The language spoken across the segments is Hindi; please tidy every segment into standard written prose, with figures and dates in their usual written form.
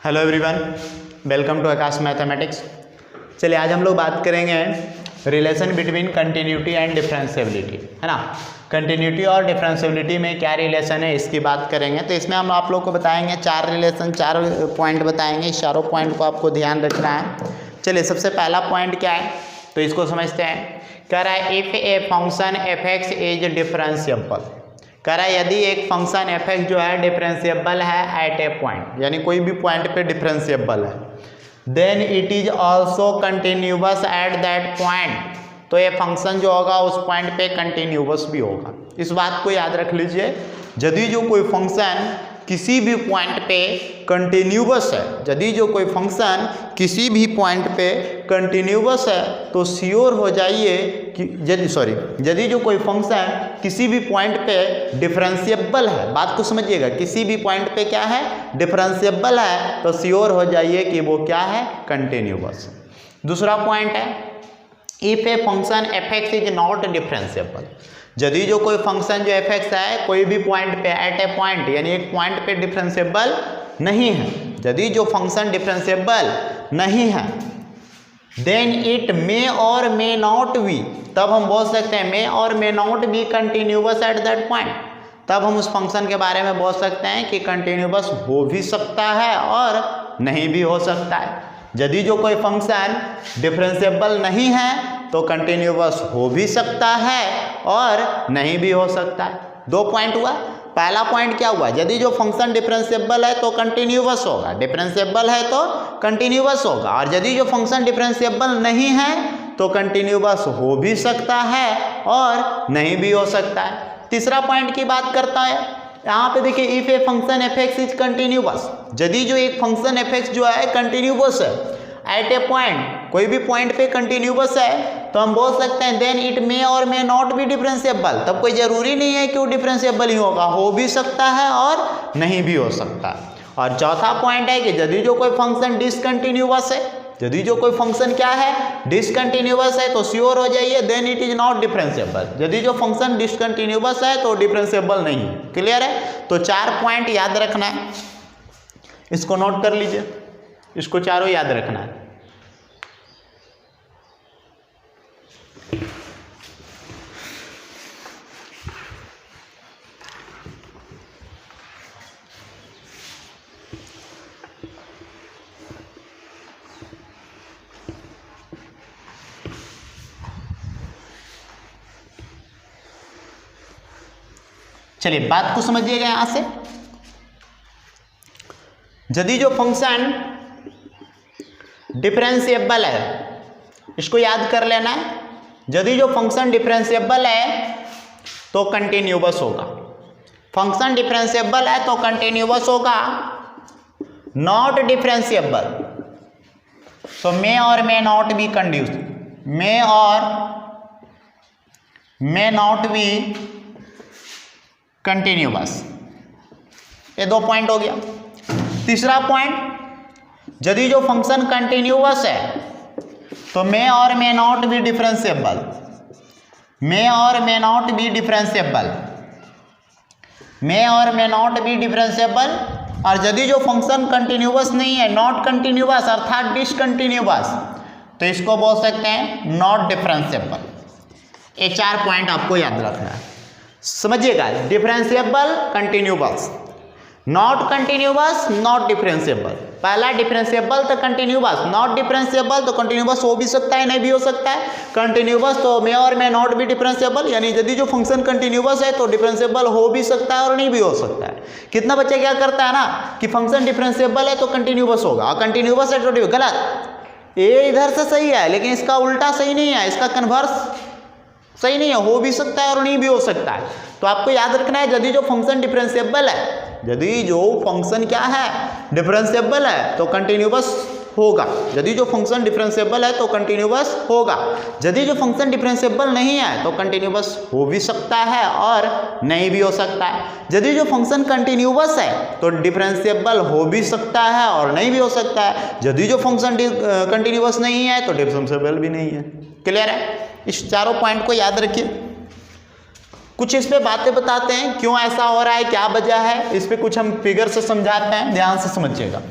Hello everyone, welcome to Aakash mathematics. चलिए आज हम लोग बात करेंगे relation between continuity and differentiability, है ना। कंटिन्यूटी और डिफरेंशिएबिलिटी में क्या रिलेशन है इसकी बात करेंगे। तो इसमें हम आप लोग को बताएंगे चार रिलेशन, चार पॉइंट बताएंगे। इस चारों पॉइंट को आपको ध्यान रखना है। चलिए सबसे पहला पॉइंट क्या है तो इसको समझते हैं। कह रहा है if a function f x is differentiable. कह रहा है यदि एक फंक्शन एफ एक्स जो है डिफरेंशिएबल है एट ए पॉइंट, यानी कोई भी पॉइंट पे डिफरेंशिएबल है, then it is also continuous at that point. तो ये फंक्शन जो होगा उस पॉइंट पे कंटिन्यूअस भी होगा। इस बात को याद रख लीजिए, यदि जो कोई फंक्शन किसी भी पॉइंट पे कंटिन्यूअस है, यदि जो कोई फंक्शन किसी भी पॉइंट पे कंटिन्यूअस है तो श्योर हो जाइए कि यदि जो कोई फंक्शन किसी भी पॉइंट पे डिफरेंशिएबल है, बात को समझिएगा, किसी भी पॉइंट पे क्या है डिफरेंशिएबल है तो श्योर हो जाइए कि वो क्या है कंटिन्यूअस। दूसरा पॉइंट है if a function f x is not differentiable. यदि जो कोई फंक्शन जो एफ एक्स है कोई भी पॉइंट पे एट ए पॉइंट, यानी एक पॉइंट पे डिफरेंशिएबल नहीं है, यदि जो फंक्शन डिफरेंशिएबल नहीं है, देन इट मे और मे नॉट बी, तब हम बोल सकते हैं मे और may not be continuous at that point. तब हम उस फंक्शन के बारे में बोल सकते हैं कि कंटिन्यूअस हो भी सकता है और नहीं भी हो सकता है। यदि जो कोई फंक्शन डिफरेंशिएबल नहीं है तो कंटिन्यूअस हो भी सकता है और नहीं भी हो सकता है। दो पॉइंट हुआ। पहला पॉइंट क्या हुआ, यदि जो फंक्शन डिफरेंशिएबल है तो कंटिन्यूअस होगा, डिफरेंशिएबल है तो कंटिन्यूअस होगा, और यदि जो फंक्शन डिफरेंशिएबल नहीं है तो कंटिन्यूअस हो भी सकता है और नहीं भी हो सकता है। तीसरा पॉइंट की बात करता है, यहाँ पे देखिए if a function f x is continuous. यदि जो एक फंक्शन एफ एक्स जो है कंटिन्यूअस है एट ए पॉइंट, कोई भी पॉइंट पे कंटिन्यूअस है, तो हम बोल सकते हैं देन इट मे और मे नॉट बी डिफरेंशिएबल। तब कोई जरूरी नहीं है कि वो डिफरेंशिएबल ही होगा, हो भी सकता है और नहीं भी हो सकता है। और चौथा पॉइंट है कि यदि जो कोई फंक्शन डिसकंटिन्यूअस है, यदि जो कोई फंक्शन क्या है डिसकंटिन्यूअस है तो श्योर हो जाइए then it is not differentiable. यदि जो फंक्शन डिसकंटिन्यूअस है तो डिफरेंशिएबल नहीं है। क्लियर है। तो चार पॉइंट याद रखना है, इसको नोट कर लीजिए, इसको चारों याद रखना है। चलिए बात को समझिएगा यहां से। यदि जो फंक्शन डिफरेंशिएबल है, इसको याद कर लेना है, यदि जो फंक्शन डिफरेंशिएबल है तो कंटिन्यूअस होगा। फंक्शन डिफरेंशिएबल है तो कंटिन्यूअस होगा। नॉट डिफरेंशिएबल तो मे और मे नॉट बी कंड्यूस, मे और मे नॉट बी कंटिन्यूअस। ये दो पॉइंट हो गया। तीसरा पॉइंट, यदि जो फंक्शन कंटिन्यूअस है तो मे और मे नॉट बी डिफरेंशिएबल, मे और मे नॉट बी डिफरेंशिएबल, मे और मे नॉट बी डिफरेंशिएबल। और यदि जो फंक्शन कंटिन्यूअस नहीं है, नॉट कंटिन्यूअस अर्थात डिसकंटिन्यूअस, तो इसको बोल सकते हैं नॉट डिफरेंशिएबल। ये चार पॉइंट आपको याद रखना है, समझिएगा। Differentiable continuous, not continuous not differentiable. पहला डिफरेंशिएबल तो कंटिन्यूअस, नॉट डिफरेंशिएबल तो कंटिन्यूअस हो भी सकता है नहीं भी हो सकता है, कंटिन्यूअस तो मे और मे नॉट भी डिफरेंशिएबल, यानी यदि जो फंक्शन कंटिन्यूअस है तो डिफरेंशिएबल हो भी सकता है और नहीं भी हो सकता है। कितना बच्चा क्या करता है ना कि फंक्शन डिफरेंशिएबल है तो कंटिन्यूअस होगा और कंटिन्यूअस है तो गलत। ये इधर से सही है लेकिन इसका उल्टा सही नहीं है, इसका कन्वर्स सही नहीं है, हो भी सकता है और नहीं भी हो सकता है। तो आपको याद रखना है यदि जो फंक्शन डिफरेंशिएबल है, यदि जो फंक्शन क्या है डिफरेंशिएबल है तो कंटिन्यूअस होगा। यदि जो फंक्शन डिफरेंशिएबल है तो कंटिन्यूअस होगा। यदि जो फंक्शन डिफरेंशिएबल नहीं है तो कंटिन्यूअस हो भी सकता है और नहीं भी हो सकता है। यदि जो फंक्शन कंटिन्यूअस है तो डिफरेंशिएबल हो भी सकता है और नहीं भी हो सकता है। यदि जो फंक्शन कंटिन्यूअस नहीं है तो डिफरेंशिएबल भी नहीं है। क्लियर है। इस चारों पॉइंट को याद रखिए। कुछ इस पे बातें बताते हैं क्यों ऐसा हो रहा है, क्या वजह है, इस पे कुछ हम फिगर से समझाते हैं, ध्यान से समझिएगा।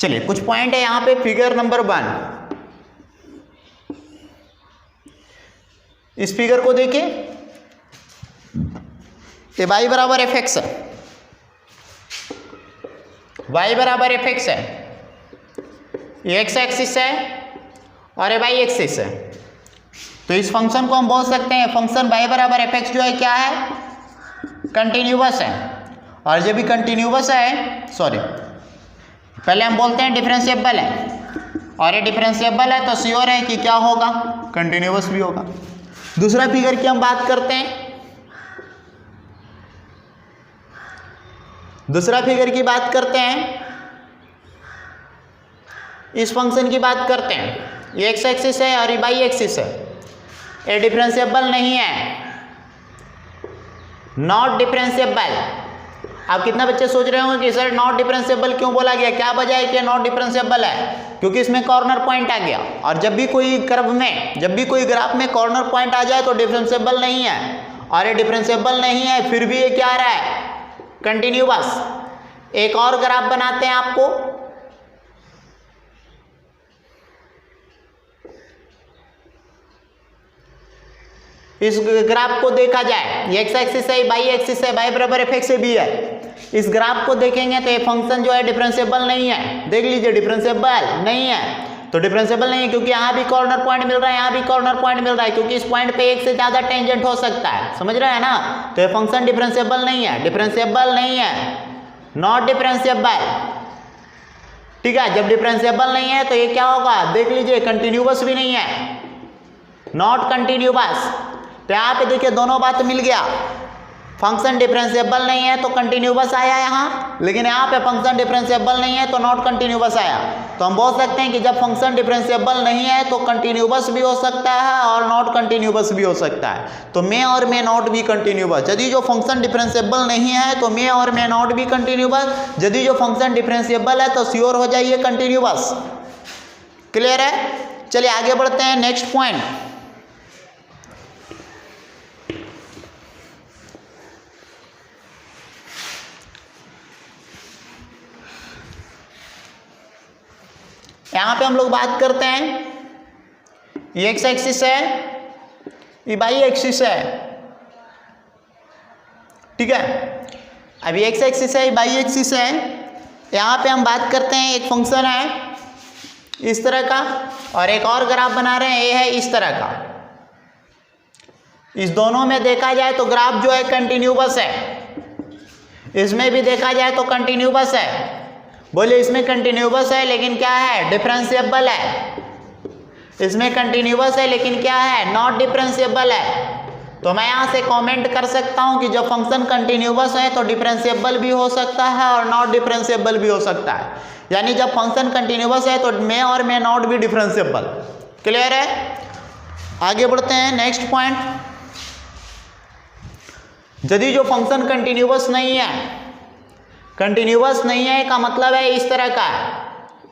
चलिए कुछ पॉइंट है यहाँ पे फिगर नंबर 1। इस फिगर को देखिए, ये y बराबर एफ एक्स है, y बराबर एफ एक्स है, ये एक्स एक्सिस है और ये y एक्सिस है। तो इस फंक्शन को हम बोल सकते हैं फंक्शन y बराबर एफ एक्स जो है क्या है, कंटिन्यूअस है। और जब भी कंटिन्यूअस है, सॉरी पहले हम बोलते हैं डिफरेंशिएबल है, और ये डिफरेंशिएबल है तो श्योर है कि क्या होगा, कंटिन्यूअस भी होगा। दूसरा फिगर की हम बात करते हैं, दूसरा फिगर की बात करते हैं, इस फंक्शन की बात करते हैं। ये एक्स एक्सिस है और ये वाई एक्सिस है, ये डिफरेंशिएबल नहीं है, नॉट डिफरेंशिएबल। आप कितना बच्चे सोच रहे होंगे कि सर नॉट डिफरेंशिएबल क्यों बोला गया, क्या वजह है कि नॉट डिफरेंशिएबल है? क्योंकि इसमें कॉर्नर पॉइंट आ गया, और जब भी कोई कर्व में, जब भी कोई ग्राफ में कॉर्नर पॉइंट आ जाए तो डिफरेंशिएबल नहीं है, और ये डिफरेंशिएबल नहीं है फिर भी ये क्या आ रहा है, कंटिन्यूअस। एक और ग्राफ बनाते हैं आपको, इस ग्राफ को देखा जाए, ये एक्स एक्सिस है, वाई एक्सिस है, वाई बराबर एफ एक्स भी है। इस ग्राफ को देखेंगे तो ये फंक्शन जो है डिफरेंशिएबल नहीं है, देख लीजिए डिफरेंशिएबल नहीं है। तो डिफरेंशिएबल नहीं है क्योंकि यहाँ भी कॉर्नर पॉइंट मिल रहा है, यहाँ भी कॉर्नर पॉइंट मिल रहा है, क्योंकि इस पॉइंट पे एक से ज्यादा टेंजेंट हो सकता है, समझ रहे हैं ना। तो ये फंक्शन डिफरेंशिएबल नहीं है, डिफरेंशिएबल नहीं है, नॉट डिफरेंशिएबल। ठीक है, जब डिफरेंशिएबल नहीं है तो ये क्या होगा, देख लीजिए कंटिन्यूअस भी नहीं है, नॉट कंटिन्यूअस। तो यहाँ पे देखिए दोनों बात मिल गया, फंक्शन डिफरेंशिएबल नहीं है तो कंटिन्यूअस आया यहाँ, लेकिन यहाँ पे फंक्शन डिफरेंशिएबल नहीं है तो नॉट कंटिन्यूअस आया। तो हम बोल सकते हैं कि जब फंक्शन डिफरेंशिएबल नहीं है तो कंटिन्यूअस भी हो सकता है और नॉट कंटिन्यूअस भी हो सकता है। तो मे और मे नॉट भी कंटिन्यूअस। यदि जो फंक्शन डिफरेंशिएबल नहीं है तो मे और मे नॉट भी कंटिन्यूअस, यदि जो फंक्शन डिफरेंशिएबल है तो श्योर हो जाइए कंटिन्यूअस। क्लियर है? चलिए आगे बढ़ते हैं, नेक्स्ट पॉइंट। यहाँ पे हम लोग बात करते हैं, ये एक्स एक्सिस है, ये वाई एक्सिस है, ठीक है। अब ये एक्स एक्सिस है, ये वाई एक्सिस है। यहाँ पे हम बात करते हैं एक फंक्शन है इस तरह का, और एक और ग्राफ बना रहे हैं, ये है इस तरह का। इस दोनों में देखा जाए तो ग्राफ जो है कंटिन्यूअस है, इसमें भी देखा जाए तो कंटिन्यूअस है। बोले इसमें कंटिन्यूअस है लेकिन क्या है, डिफरेंशिएबल है। इसमें कंटिन्यूअस है लेकिन क्या है, नॉट डिफरेंशिएबल है। तो मैं यहाँ से कमेंट कर सकता हूँ कि जब फंक्शन कंटिन्यूअस है तो डिफरेंशिएबल भी हो सकता है और नॉट डिफरेंशिएबल भी हो सकता है। यानी जब फंक्शन कंटिन्यूअस है तो मे और मे नॉट भी डिफरेंशिएबल। क्लियर है? आगे बढ़ते हैं, नेक्स्ट पॉइंट। यदि जो फंक्शन कंटिन्यूअस नहीं है, कंटिन्यूअस नहीं है का मतलब है इस तरह का है,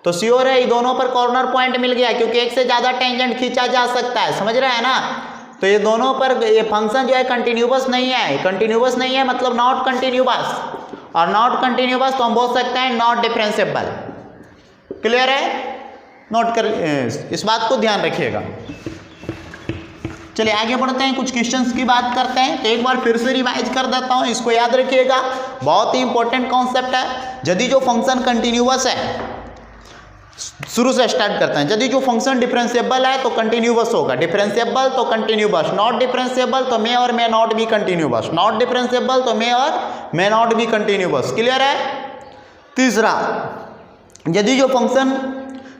तो श्योर है ये दोनों पर कॉर्नर पॉइंट मिल गया, क्योंकि एक से ज्यादा टेंजेंट खींचा जा सकता है, समझ रहे हैं ना। तो ये दोनों पर, ये फंक्शन जो है कंटिन्यूअस नहीं है, कंटिन्यूअस नहीं है मतलब नॉट कंटिन्यूअस, और नॉट कंटिन्यूअस तो हम बोल सकते हैं नॉट डिफरेंशिएबल। क्लियर है? नोट कर, इस बात को ध्यान रखिएगा। चलिए आगे बढ़ते हैं, कुछ क्वेश्चंस की बात करते हैं। तो एक बार फिर से रिवाइज कर देता हूं, इसको याद रखिएगा, बहुत ही इंपॉर्टेंट कॉन्सेप्ट है। यदि जो फंक्शन कंटिन्यूअस है, शुरू से स्टार्ट करते हैं, यदि जो फंक्शन डिफरेंशिएबल है तो कंटिन्यूअस होगा, डिफरेंशिएबल तो कंटिन्यूअस, नॉट डिफरेंशिएबल तो मे और मे नॉट भी कंटिन्यूअस, नॉट डिफरेंशिएबल तो मे और मे नॉट भी कंटिन्यूअस। क्लियर है? तीसरा, यदि जो फंक्शन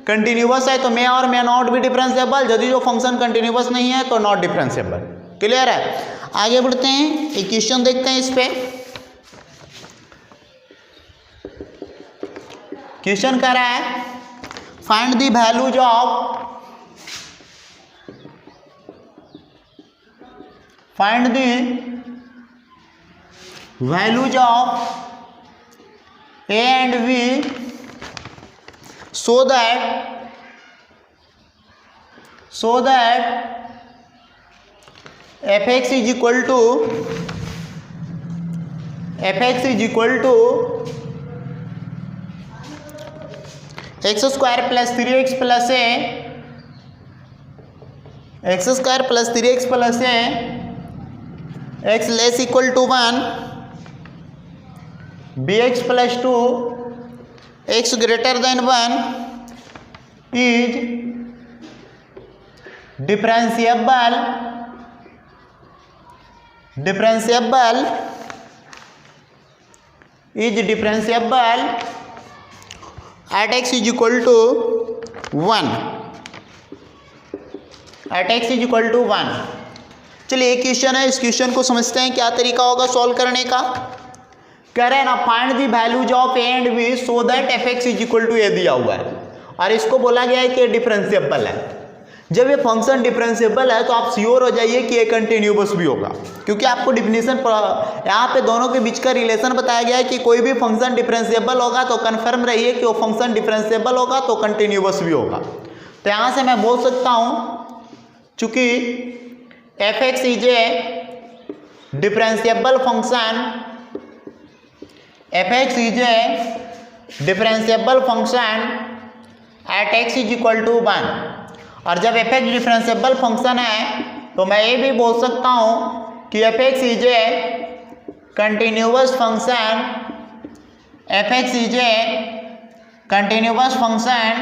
कंटिन्यूअस है तो मे और मे नॉट भी डिफरेंशिएबल, यदि जो फंक्शन कंटिन्यूअस नहीं है तो नॉट डिफरेंशिएबल। क्लियर है? आगे बढ़ते हैं, एक क्वेश्चन देखते हैं इस पे। क्वेश्चन कह रहा है find the values of, find the values of a and b so that fx is equal to x square plus 3x plus a, x square plus 3x plus a, x less equal to 1, bx plus 2, x greater than 1 is differentiable at x is equal to 1, at x is equal to 1। चलिए एक क्वेश्चन है, इस क्वेश्चन को समझते हैं क्या तरीका होगा सॉल्व करने का। कह रहे हैं ना find the values of A and B so that F x is equal to A दिया हुआ है और इसको बोला गया है कि डिफरेंशिएबल है। जब ये फंक्शन डिफरेंशिएबल है तो आप श्योर हो जाइए कि ये कंटिन्यूअस भी होगा, क्योंकि आपको डिफिनीशन यहाँ पे दोनों के बीच का रिलेशन बताया गया है कि कोई भी फंक्शन डिफरेंशिएबल होगा तो कन्फर्म रहिए कि वो फंक्शन डिफरेंशिएबल होगा तो कंटिन्यूअस भी होगा। तो यहाँ से मैं बोल सकता हूँ चूंकि f x is a differentiable function, f x is a differentiable function at x is equal to 1। और जब एफ एक्स डिफरेंशिएबल फंक्शन है तो मैं ये भी बोल सकता हूँ कि f x is a continuous function, f x is a continuous function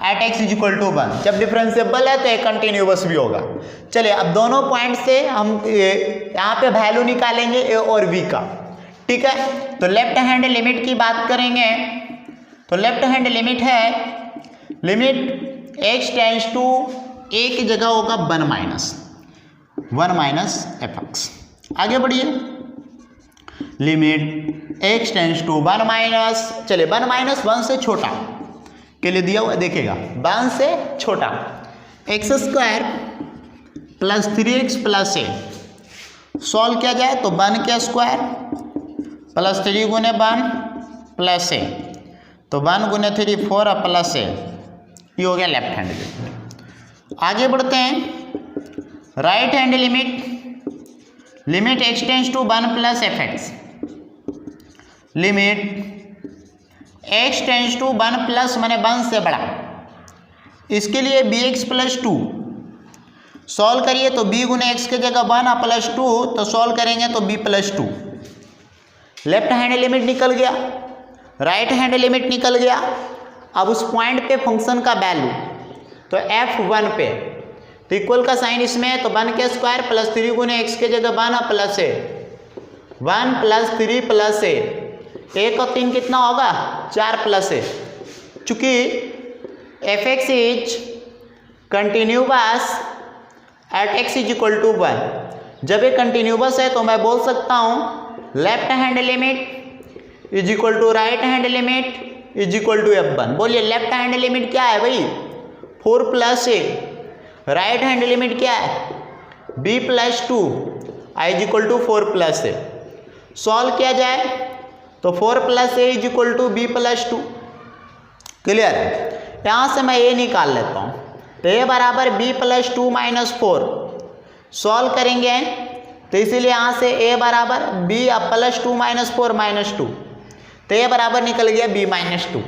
at x is equal to 1। जब डिफरेंशिएबल है तो ये कंटिन्यूअस भी होगा। चलिए अब दोनों पॉइंट से हम यहाँ पे वैल्यू निकालेंगे ए और बी का, ठीक है। तो लेफ्ट हैंड लिमिट की बात करेंगे तो लेफ्ट हैंड लिमिट है, limit x tends to a की जगह होगा 1 माइनस एफ एक्स। आगे बढ़िए, limit x tends to 1 minus, चलिए 1 माइनस 1 से छोटा के लिए दिया हुआ देखिएगा, 1 से छोटा X square plus 3x plus ए। सॉल्व किया जाए तो 1 के स्क्वायर प्लस 3 गुने 1 प्लस ए, तो 1 गुने 3 4 और प्लस ए, ये हो गया लेफ्ट हैंड लिमिट। आगे बढ़ते हैं, right hand limit, limit x tends to 1 plus F x, limit x tends to 1 plus मैंने 1 से बड़ा, इसके लिए bx प्लस 2। सॉल्व करिए तो b गुने x के जगह 1 और प्लस 2, तो सॉल्व करेंगे तो b plus 2। Left hand limit निकल गया, राइट हैंड लिमिट निकल गया। अब उस पॉइंट पे फंक्शन का वैल्यू तो f1 पे, तो इक्वल का साइन इसमें है तो 1 के स्क्वायर प्लस 3 गुने x के जगह 1 और plus a, 1 plus 3 plus a, 1 और 3 कितना होगा 4 प्लस ए। चूंकि f x is continuous at x is equal to 1, जब ये कंटिन्यूअस है तो मैं बोल सकता हूँ left hand limit is equal to right hand limit is equal to f1। बोलिए लेफ्ट हैंड लिमिट क्या है भाई 4 plus a, right hand limit क्या है b plus 2 I is equal to 4 plus A. Solve किया जाए तो 4 plus a is equal to b plus 2। Clear है। यहाँ से मैं ये निकाल लेता हूँ तो a बराबर b प्लस 2 माइनस 4। सॉल्व करेंगे तो इसीलिए यहाँ से a बराबर b प्लस 2 माइनस 4 माइनस 2, तो ये बराबर निकल गया b माइनस 2।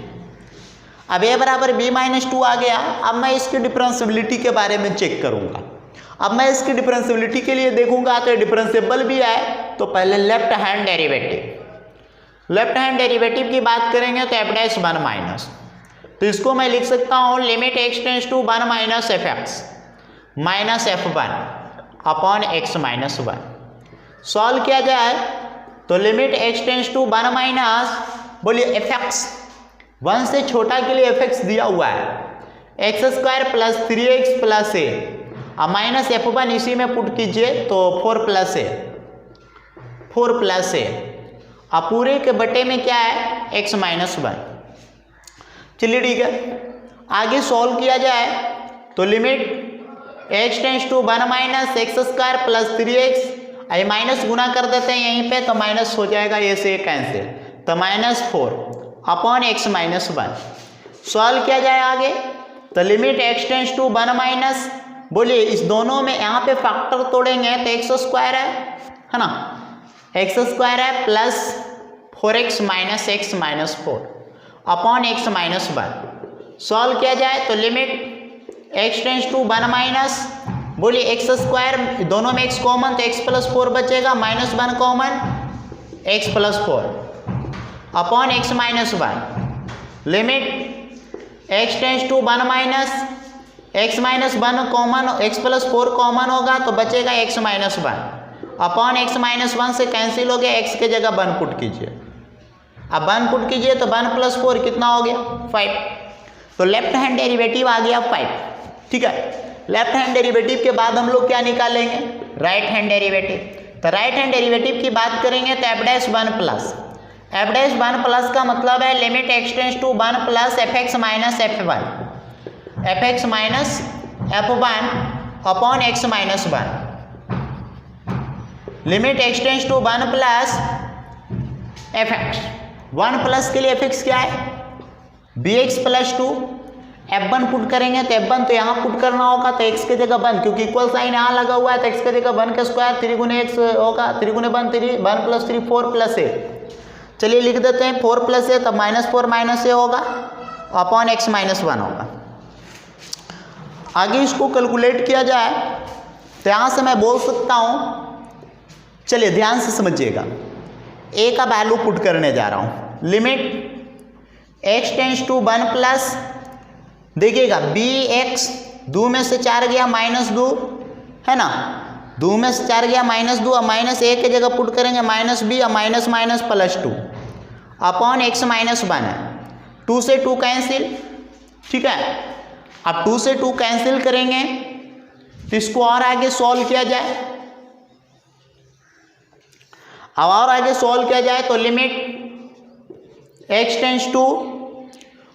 अब ये बराबर b माइनस 2 आ गया। अब मैं इसकी डिफरेंशिएबिलिटी के बारे में चेक करूंगा। अब मैं इसकी डिफरेंशिएबिलिटी के लिए देखूंगा तो डिफरेंशिएबल भी है, तो पहले left hand derivative, left hand derivative की बात करेंगे तो f डैश 1 माइनस, तो इसको मैं लिख सकता हूँ limit x tends to 1 minus F X minus f1 upon x minus 1। Solve किया जाए तो limit x tends to 1 minus, बोलिए एफ एक्स 1 से छोटा के लिए एफ एक्स दिया हुआ है X square plus 3x plus A और माइनस f1 इसी में पुट कीजिए तो 4 प्लस ए और पूरे के बटे में क्या है x माइनस 1। चलिए ठीक है, आगे सॉल्व किया जाए तो limit x tends to 1 minus X square plus 3x, ये माइनस गुना कर देते हैं यहीं पे तो माइनस हो जाएगा, ये से कैंसिल, तो minus 4 upon x minus 1। Solve किया जाए आगे तो limit x tends to 1 minus, बोलिए इस दोनों में यहाँ पे फैक्टर तोड़ेंगे तो एक्स स्क्वायर है ना, एक्स स्क्वायर है plus 4x minus x minus 4 upon x minus 1। Solve किया जाए तो limit x tends to 1 minus, बोलिए एक्स स्क्वायर, दोनों में x कॉमन तो x प्लस 4 बचेगा, minus 1 common x plus 4 upon x minus 1। Limit x tends to 1 minus, x minus 1 common, x plus 4 common होगा तो बचेगा x minus 1 upon x minus 1 से कैंसिल हो गया, x के जगह 1 पुट कीजिए। अब 1 पुट कीजिए तो 1 प्लस 4 कितना हो गया 5, तो लेफ्ट हैंड डेरिवेटिव आ गया 5। ठीक है, लेफ्ट हैंड डेरिवेटिव के बाद हम लोग क्या निकालेंगे, राइट हैंड डेरिवेटिव। तो राइट हैंड डेरिवेटिव की बात करेंगे तो f dash 1 plus, f dash 1 plus का मतलब है limit x tends to 1 plus fx minus f1, fx minus f1 upon x minus 1। Limit x tends to 1 plus fx, 1 plus के लिए fx क्या है bx प्लस 2, f1 पुट करेंगे तो f1 तो यहाँ पुट करना होगा तो x के जगह 1, क्योंकि इक्वल साइन यहाँ लगा हुआ है तो x के जगह 1 का स्क्वायर 3 गुने x होगा, 3 गुने 1 3, 1 प्लस 3 4 प्लस a। चलिए लिख देते हैं 4 प्लस a, तब माइनस 4 माइनस a होगा अपॉन x माइनस 1 होगा। आगे इसको कैलकुलेट किया जाए तो यहाँ से मैं बोल सकता हूँ, चलिए ध्यान से समझिएगा, a का वैल्यू पुट करने जा रहा हूँ। Limit x tends to 1 plus, देखिएगा bx 2 में से 4 गया माइनस 2 है ना, 2 में से 4 गया माइनस 2, अब माइनस a के जगह पुट करेंगे माइनस b, अब minus minus plus 2 upon x minus 1 है, 2 से 2 कैंसिल। ठीक है, अब 2 से 2 कैंसिल करेंगे तो इसको और आगे सॉल्व किया जाए। अब और आगे सॉल्व किया जाए तो limit x tends to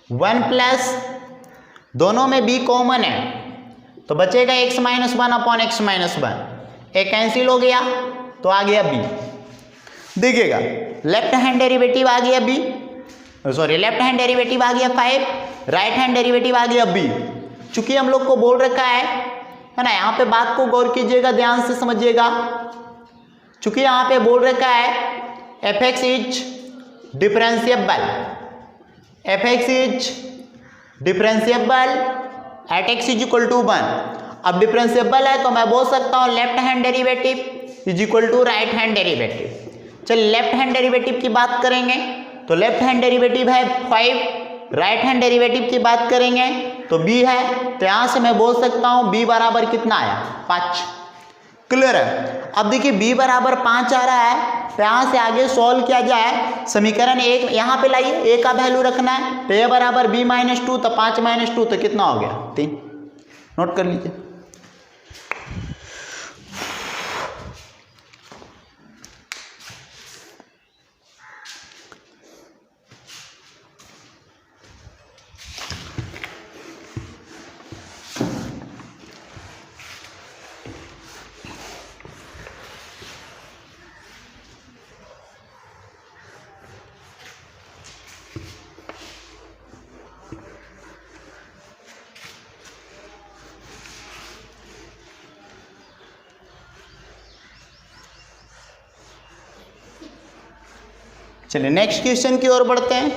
1 plus, दोनों में b कॉमन है तो बचेगा x minus 1 upon x minus 1, एक कैंसिल हो गया तो आ गया b। देखिएगा लेफ्ट हैंड डेरिवेटिव आ गया b, sorry left hand derivative आ गया 5, राइट हैंड डेरिवेटिव आ गया b। चूंकि हम लोग को बोल रखा है ना, यहाँ पे बात को गौर कीजिएगा, ध्यान से समझिएगा, चूंकि यहाँ पे बोल रखा है fx is differentiable, fx is differentiable at x is equal to 1। अब डिफरेंशिएबल है तो मैं बोल सकता हूँ left hand derivative is equal to right hand derivative. चलिए लेफ्ट हैंड डेरिवेटिव की बात करेंगे तो लेफ्ट हैंड डेरिवेटिव है 5, राइट हैंड डेरिवेटिव की बात करेंगे तो b है, तो यहाँ से मैं बोल सकता हूँ b बराबर कितना आया 5। क्लियर है। अब देखिए b बराबर 5 आ रहा है तो यहाँ से आगे सॉल्व किया जाए, समीकरण 1 यहाँ पे लाइए, a का वैल्यू रखना है तो a बराबर b माइनस 2, तो 5 माइनस 2 तो कितना हो गया 3, नोट कर लीजिए। चलिए नेक्स्ट क्वेश्चन की ओर बढ़ते हैं।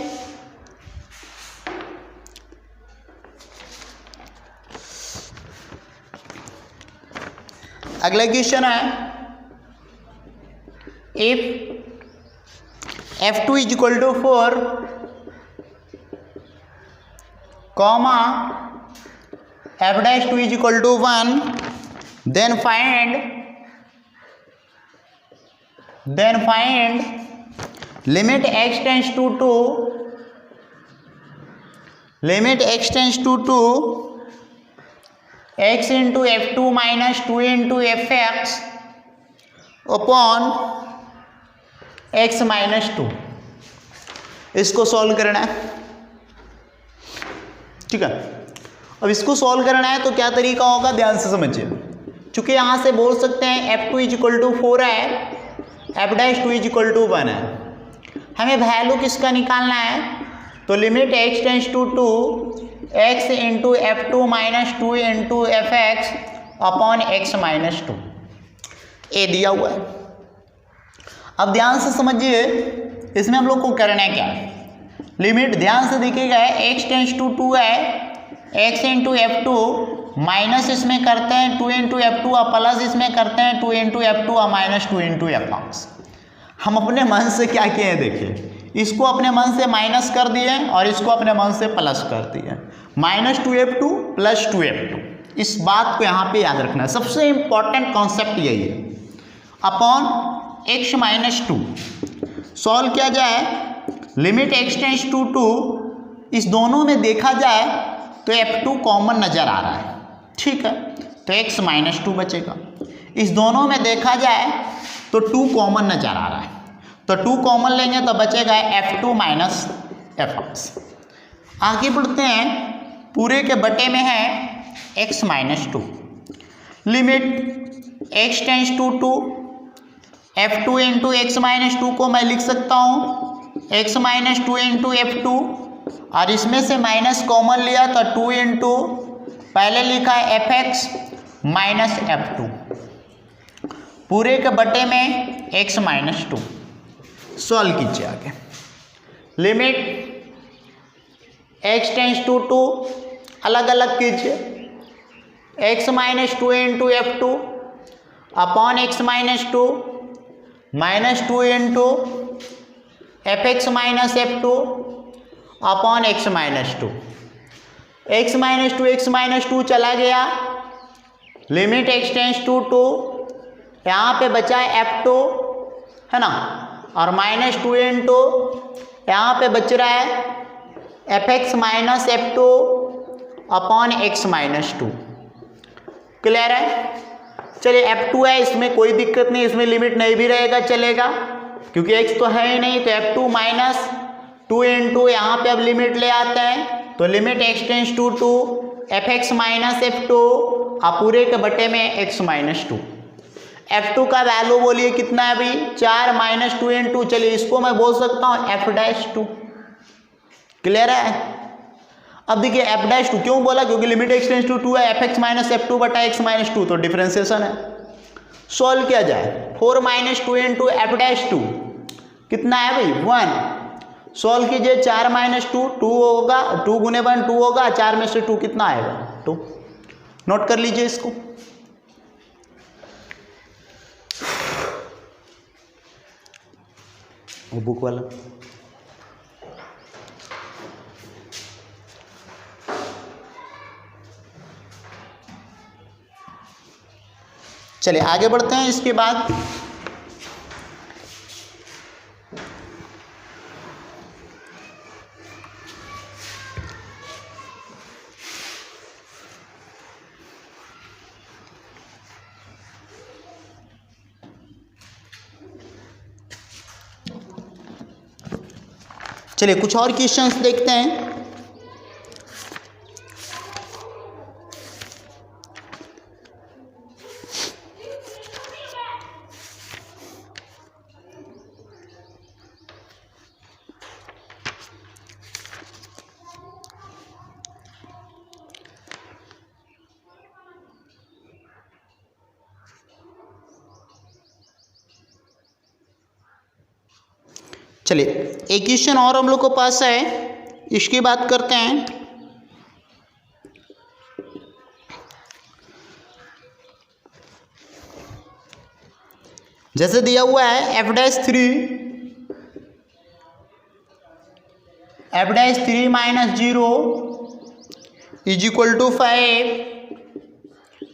अगला क्वेश्चन है if f2 is equal to 4 comma f dash 2 is equal to 1 then find limit x tends to 2, limit x tends to 2 x into f2 minus 2 into fx upon x minus 2। इसको सॉल्व करना है। ठीक है, अब इसको सॉल्व करना है तो क्या तरीका होगा, ध्यान से समझिए। चूंकि यहाँ से बोल सकते हैं f2 इज इक्वल टू 4 है, f dash 2 is equal to 1 है, हमें वैल्यू किसका निकालना है, तो limit x tends to 2 x into f2 minus 2 into fx upon x minus 2, ए दिया हुआ है। अब ध्यान से समझिए, इसमें हम लोग को करना है क्या, लिमिट ध्यान से देखिएगा x टेंस टू 2 है x इंटू F2 माइनस इसमें करते हैं 2 इंटू F2 और प्लस इसमें करते हैं 2 इंटू F2 और माइनस 2 इंटू F1। हम अपने मन से क्या किए हैं देखिए, इसको अपने मन से माइनस कर दिए और इसको अपने मन से प्लस कर दिए, माइनस 2F2 प्लस 2F2। इस बात को यहाँ पे याद रखना है, सबसे इंपॉर्टेंट कॉन्सेप्ट यही है। अपॉन x माइनस 2 सॉल्व किया जाए, लिमिट x टेंड्स टू 2, इस दोनों में देखा जाए तो F2 कॉमन नज़र आ रहा है, ठीक है, तो x माइनस 2 बचेगा। इस दोनों में देखा जाए तो 2 कॉमन नज़र आ रहा है, तो 2 कॉमन लेंगे तो बचेगा F2 माइनस F1। आगे बढ़ते हैं, पूरे के बटे में है x minus 2, limit x tends to 2, F2 into X minus 2 को मैं लिख सकता हूँ x माइनस 2 इंटू F2, और इसमें से माइनस कॉमन लिया तो 2 इंटू पहले लिखा है Fx माइनस F2, पूरे के बटे में x माइनस 2। सॉल्व कीजिए आगे, लिमिट x टेंड्स टू 2 अलग अलग कीजिए, x minus 2 into F2 upon x minus 2 minus 2 into Fx minus F2 upon x minus 2, x minus 2 चला गया, लिमिट x टेंड्स टू 2, यहाँ पे बचा है F2 है ना, और माइनस 2 इंटू यहाँ पे बच रहा है Fx minus F2 upon x minus 2। Clear है? चलिए F2 है, इसमें कोई दिक्कत नहीं, इसमें लिमिट नहीं भी रहेगा चलेगा, क्योंकि x तो है ही नहीं, तो F2 माइनस 2 इंटू यहाँ पे अब लिमिट ले आते हैं, तो limit x tends to 2 Fx minus F2 और पूरे के बटे में x माइनस 2। F2 का वैल्यू बोलिए कितना है अभी, 4 माइनस 2 इंटू, चलिए इसको मैं बोल सकता हूँ F'2। क्लियर है? अब देखिए F'2 क्यों बोला, क्योंकि लिमिट x टेंड्स टू 2 है, Fx माइनस F2 बटा x माइनस 2, तो डिफरेंशिएशन है। सॉल्व किया जाए, 4 माइनस 2 इंटू F'2 कितना है भाई 1। सॉल्व कीजिए, 4 माइनस 2 2 होगा, 2 गुने 1 2 होगा, 4 में से 2 कितना आएगा 2। नोट कर लीजिए इसको। वो बुक वाला चलिए आगे बढ़ते हैं। इसके बाद चलिए कुछ और क्वेश्चंस देखते हैं। चलिए एक क्वेश्चन और हम लोग को पास है, इसकी बात करते हैं। जैसे दिया हुआ है f'3 minus 0 is equal to 5,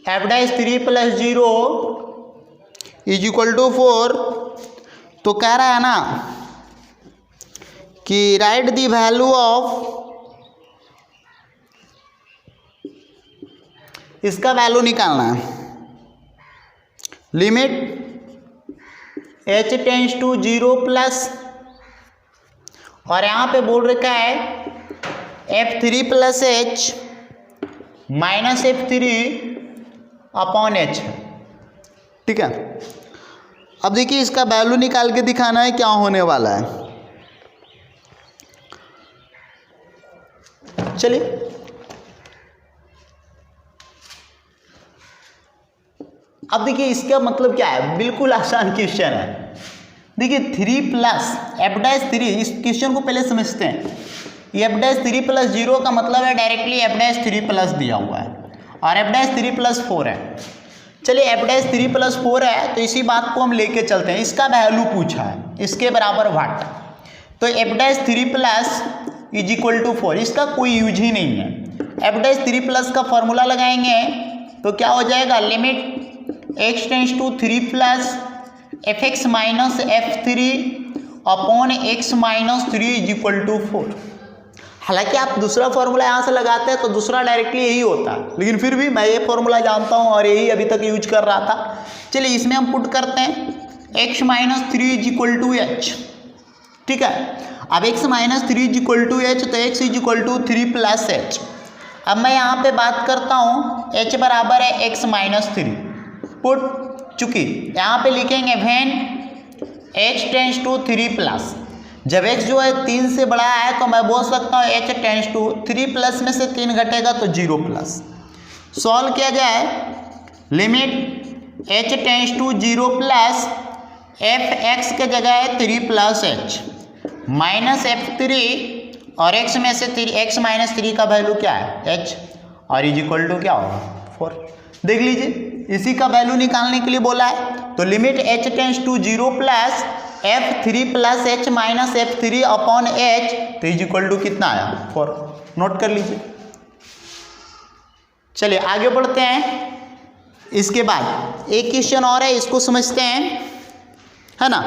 f'3 plus 0 is equal to 4। तो कह रहा है ना कि राइट द वैल्यू ऑफ, इसका वैल्यू निकालना है, लिमिट h टेंड्स टू 0 प्लस, और यहाँ पे बोल रखा है f3 plus h minus f3 upon h। ठीक है, अब देखिए इसका वैल्यू निकाल के दिखाना है क्या होने वाला है। चलिए अब देखिए इसका मतलब क्या है, बिल्कुल आसान क्वेश्चन है। देखिए 3 प्लस f'3, इस क्वेश्चन को पहले समझते हैं। एफ डैश 3 प्लस 0 का मतलब है डायरेक्टली एफ डैश 3 प्लस दिया हुआ है और एफ डैश 3 प्लस 4 है। चलिए एफ डैश 3 प्लस 4 है तो इसी बात को हम लेके चलते हैं। इसका वैल्यू पूछा है, इसके बराबर व्हाट, तो F dash 3 plus is equal to 4, इसका कोई यूज ही नहीं है। एफ डैश 3 प्लस का फॉर्मूला लगाएंगे तो क्या हो जाएगा, limit x tends to 3 plus F X minus F 3 upon X minus 3 is equal to 4। हालांकि आप दूसरा फॉर्मूला यहाँ से लगाते हैं तो दूसरा डायरेक्टली यही होता है, लेकिन फिर भी मैं ये फॉर्मूला जानता हूँ और यही अभी तक यूज कर रहा था। चलिए इसमें हम पुट करते हैं x minus 3 is equal to H, ठीक है। अब x minus 3 is equal to H तो x is equal to 3 plus H. अब मैं यहाँ पे बात करता हूँ h बराबर है x माइनस 3 पुट, चूंकि यहाँ पे लिखेंगे when h tends to 3 plus, जब x जो है 3 से बड़ा है तो मैं बोल सकता हूँ h टेंस टू 3 प्लस में से 3 घटेगा तो 0 प्लस। सॉल्व किया जाए, limit h tends to 0 plus F X के जगह है 3 प्लस एच माइनस f3 और x में से 3 x माइनस 3 का वैल्यू क्या है h और इज इक्वल टू क्या होगा 4। देख लीजिए इसी का वैल्यू निकालने के लिए बोला है, तो limit h tends to 0 plus f3 plus h minus f3 upon h तो इज इक्वल टू कितना आया 4। नोट कर लीजिए। चलिए आगे बढ़ते हैं। इसके बाद एक क्वेश्चन और है, इसको समझते हैं, है ना।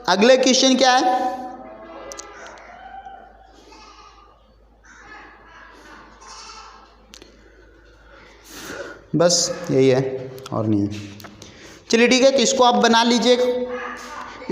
अगले क्वेश्चन क्या है, बस यही है और नहीं है। चलिए ठीक है, तो इसको आप बना लीजिए।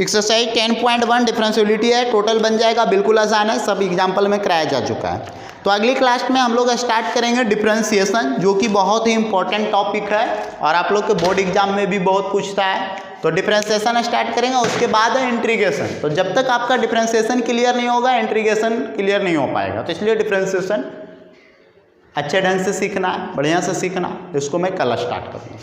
एक्सरसाइज 10.1 डिफरेंशियबिलिटी है, टोटल बन जाएगा, बिल्कुल आसान है, सब एग्जाम्पल में कराया जा चुका है। तो अगली क्लास में हम लोग स्टार्ट करेंगे डिफरेंशिएशन, जो कि बहुत ही इंपॉर्टेंट टॉपिक है और आप लोग के बोर्ड एग्जाम में भी बहुत पूछता है। तो डिफरेंशिएशन स्टार्ट करेंगे, उसके बाद है इंटीग्रेशन। तो जब तक आपका डिफरेंशिएशन क्लियर नहीं होगा इंटीग्रेशन क्लियर नहीं हो पाएगा, तो इसलिए डिफरेंशिएशन अच्छे ढंग से सीखना है, बढ़िया से सीखना। इसको मैं कल स्टार्ट करूँगा।